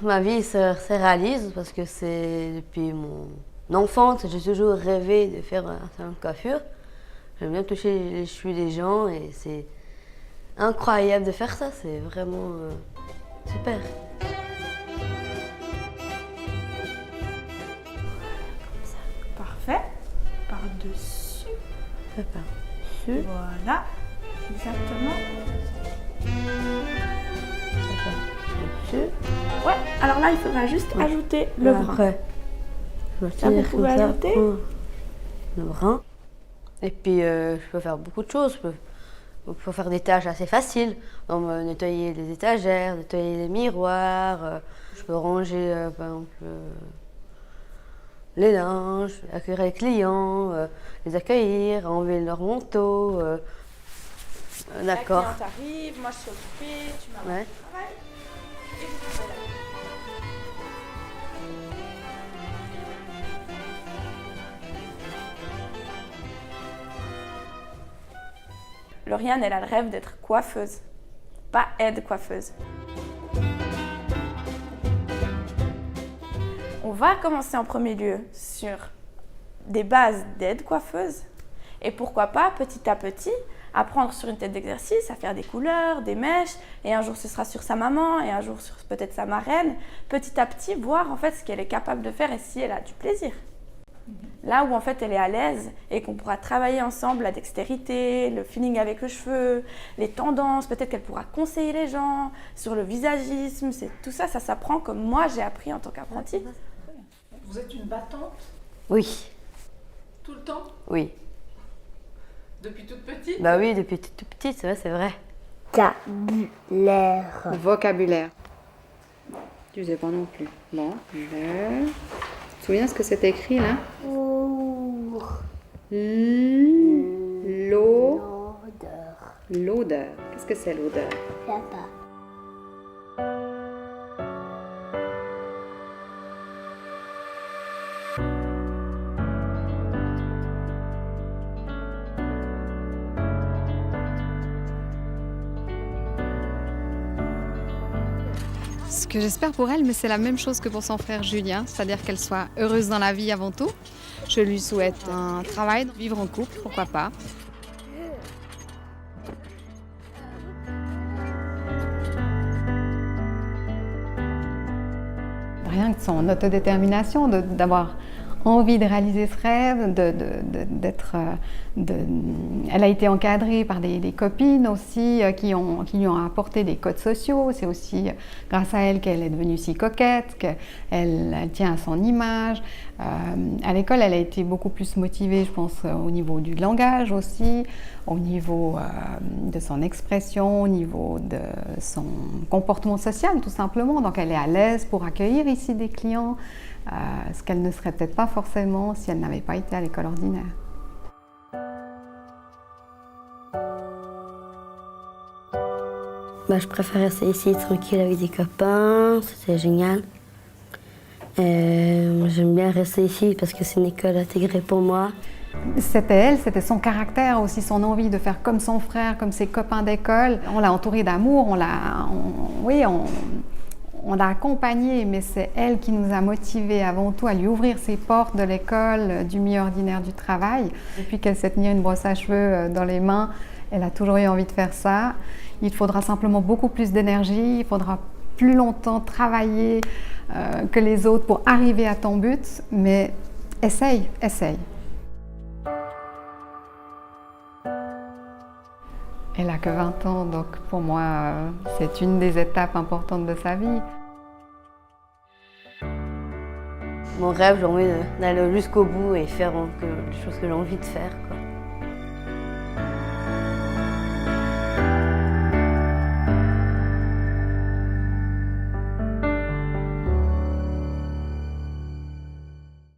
Ma vie se réalise parce que c'est depuis mon enfance, j'ai toujours rêvé de faire un salon de coiffure. J'aime bien toucher les cheveux des gens et c'est incroyable de faire ça, c'est vraiment super. Parfait. Par-dessus. Par-dessus. Voilà. Exactement. Par-dessus. Ouais, alors là, il faudra juste ajouter le brin. Après, je vais Là, vous tenir pouvez comme ça ajouter. pour le brin. Et puis, je peux faire beaucoup de choses. Je peux faire des tâches assez faciles, comme nettoyer les étagères, nettoyer les miroirs. Je peux ranger, par exemple, les linges, accueillir les clients, les accueillir, enlever leur manteau. D'accord. La cliente arrive, moi je suis occupée, tu m'as Ouais. travail. Et vous pouvez la- Lauriane, elle a le rêve d'être coiffeuse, pas aide-coiffeuse. On va commencer en premier lieu sur des bases d'aide-coiffeuse et pourquoi pas, petit à petit, apprendre sur une tête d'exercice à faire des couleurs, des mèches, et un jour ce sera sur sa maman, et un jour sur peut-être sa marraine. Petit à petit, voir en fait ce qu'elle est capable de faire et si elle a du plaisir. Là où en fait elle est à l'aise et qu'on pourra travailler ensemble la dextérité, le feeling avec le cheveu, les tendances, peut-être qu'elle pourra conseiller les gens sur le visagisme, tout ça, ça s'apprend comme moi j'ai appris en tant qu'apprentie. Vous êtes une battante Oui, tout le temps? oui. Depuis toute petite? Bah oui, depuis toute petite, c'est vrai. Vocabulaire. Vocabulaire. Tu sais pas non plus. Bon, je... Tu te souviens ce que c'est écrit là? Pour L'odeur. l'odeur. L'odeur. Qu'est-ce que c'est l'odeur? Là-bas. Ce que j'espère pour elle, mais c'est la même chose que pour son frère Julien, c'est-à-dire qu'elle soit heureuse dans la vie avant tout. Je lui souhaite un travail, vivre en couple, pourquoi pas. Rien que son autodétermination, d'avoir envie de réaliser ce rêve, elle a été encadrée par des copines aussi qui lui ont apporté des codes sociaux. C'est aussi grâce à elle qu'elle est devenue si coquette, qu'elle tient à son image. À l'école, elle a été beaucoup plus motivée, je pense, au niveau du langage aussi, au niveau de son expression, au niveau de son comportement social, tout simplement. Donc, elle est à l'aise pour accueillir ici des clients, ce qu'elle ne serait peut-être pas forcément si elle n'avait pas été à l'école ordinaire. Bah, je préfère rester ici tranquille avec des copains, c'était génial. J'aime bien rester ici parce que c'est une école intégrée pour moi. C'était elle, c'était son caractère aussi, son envie de faire comme son frère, comme ses copains d'école. On l'a entourée d'amour, on l'a accompagnée, mais c'est elle qui nous a motivés avant tout à lui ouvrir ses portes de l'école, du milieu ordinaire du travail. Depuis qu'elle s'est tenue une brosse à cheveux dans les mains, elle a toujours eu envie de faire ça. Il faudra simplement beaucoup plus d'énergie, il faudra plus longtemps travailler que les autres pour arriver à ton but, mais essaye. Elle n'a que 20 ans, donc pour moi, c'est une des étapes importantes de sa vie. Mon rêve, j'ai envie d'aller jusqu'au bout et faire les choses que j'ai envie de faire, quoi.